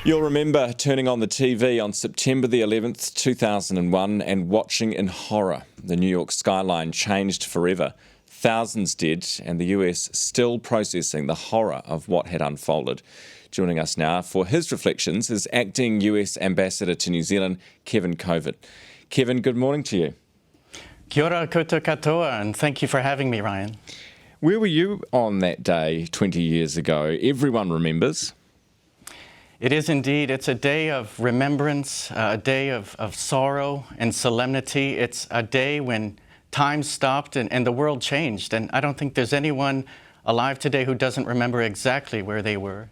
You'll remember turning on the TV on September the 11th, 2001 and watching in horror. The New York skyline changed forever. Thousands did, and the US still processing the horror of what had unfolded. Joining us now for his reflections is acting US Ambassador to New Zealand, Kevin Covert. Kevin, good morning to you. Kia ora koutou katoa, and thank you for having me, Ryan. Where were you on that day 20 years ago? Everyone remembers. It is indeed. It's a day of remembrance, a day of sorrow and solemnity. It's a day when time stopped and the world changed. And I don't think there's anyone alive today who doesn't remember exactly where they were.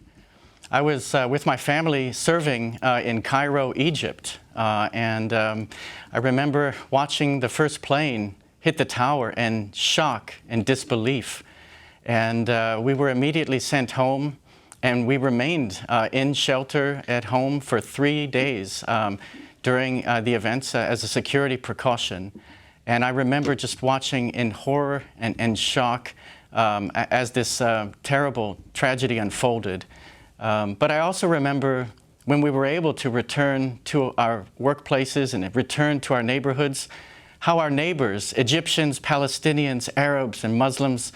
I was with my family serving in Cairo, Egypt. I remember watching the first plane hit the tower and shock and disbelief. And we were immediately sent home. And we remained in shelter at home for 3 days during the events as a security precaution. And I remember just watching in horror and shock as this terrible tragedy unfolded. But I also remember when we were able to return to our workplaces and return to our neighborhoods, how our neighbors, Egyptians, Palestinians, Arabs, and Muslims,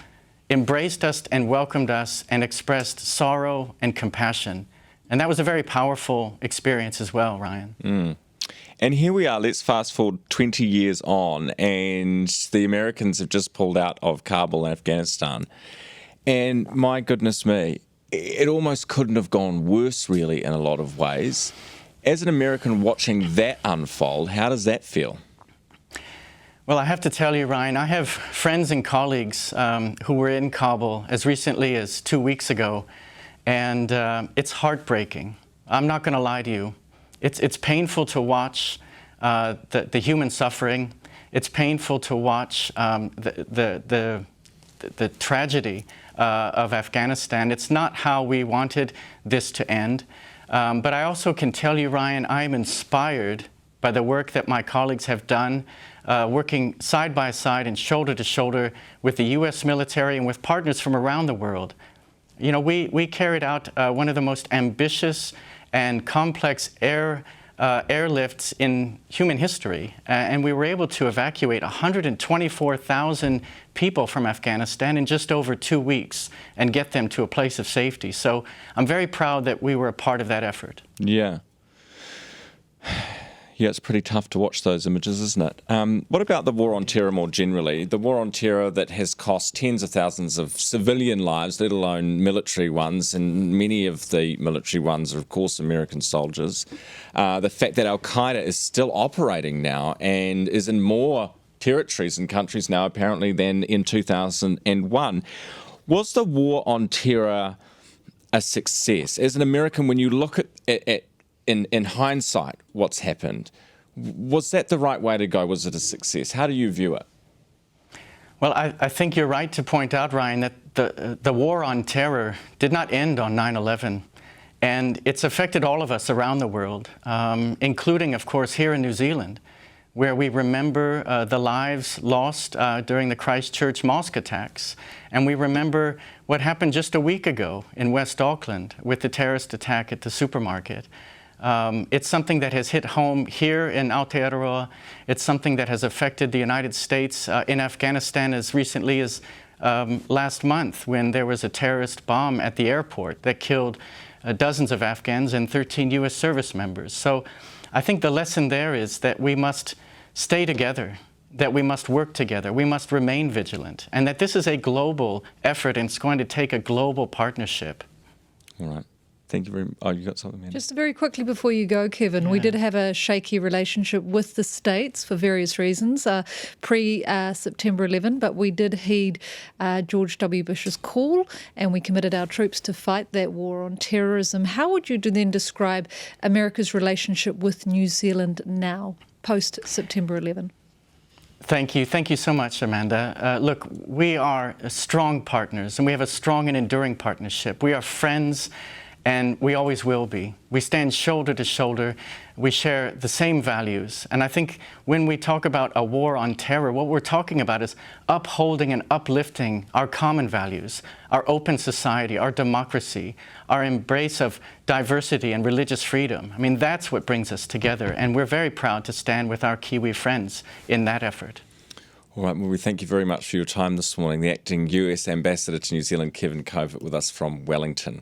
embraced us and welcomed us and expressed sorrow and compassion. And that was a very powerful experience as well, Ryan. And here we are, let's fast forward 20 years on, and the Americans have just pulled out of Kabul and Afghanistan. And my goodness me, it almost couldn't have gone worse, really, in a lot of ways. As an American watching that unfold, how does that feel? Well, I have to tell you, Ryan, I have friends and colleagues who were in Kabul as recently as 2 weeks ago, and it's heartbreaking. I'm not going to lie to you. It's painful to watch the human suffering. It's painful to watch the tragedy of Afghanistan. It's not how we wanted this to end. But I also can tell you, Ryan, I'm inspired by the work that my colleagues have done, working side by side and shoulder to shoulder with the U.S. military and with partners from around the world. You know, we carried out one of the most ambitious and complex airlifts in human history, and we were able to evacuate 124,000 people from Afghanistan in just over 2 weeks and get them to a place of safety. So I'm very proud that we were a part of that effort. Yeah. Yeah, it's pretty tough to watch those images, isn't it? What about the war on terror more generally? The war on terror that has cost tens of thousands of civilian lives, let alone military ones, and many of the military ones are, of course, American soldiers. The fact that Al-Qaeda is still operating now and is in more territories and countries now, apparently, than in 2001. Was the war on terror a success? As an American, when you look at in hindsight, what's happened, was that the right way to go? Was it a success? How do you view it? Well, I think you're right to point out, Ryan, that the war on terror did not end on 9/11. And it's affected all of us around the world, including, of course, here in New Zealand, where we remember the lives lost during the Christchurch mosque attacks. And we remember what happened just a week ago in West Auckland with the terrorist attack at the supermarket. It's something that has hit home here in Aotearoa. It's something that has affected the United States in Afghanistan as recently as last month, when there was a terrorist bomb at the airport that killed dozens of Afghans and 13 U.S. service members. So I think the lesson there is that we must stay together, that we must work together, we must remain vigilant, and that this is a global effort and it's going to take a global partnership. All right. Thank you very much. Oh, you got something, man? Just very quickly before you go, Kevin, we did have a shaky relationship with the States for various reasons pre-September 11, but we did heed George W. Bush's call and we committed our troops to fight that war on terrorism. How would you then describe America's relationship with New Zealand now, post-September 11? Thank you. Thank you so much, Amanda. Look, we are strong partners and we have a strong and enduring partnership. We are friends and we always will be. We stand shoulder to shoulder. We share the same values. And I think when we talk about a war on terror, what we're talking about is upholding and uplifting our common values, our open society, our democracy, our embrace of diversity and religious freedom. I mean, that's what brings us together, and we're very proud to stand with our Kiwi friends in that effort. All right, well, we thank you very much for your time this morning. The acting US Ambassador to New Zealand, Kevin Covert, with us from Wellington.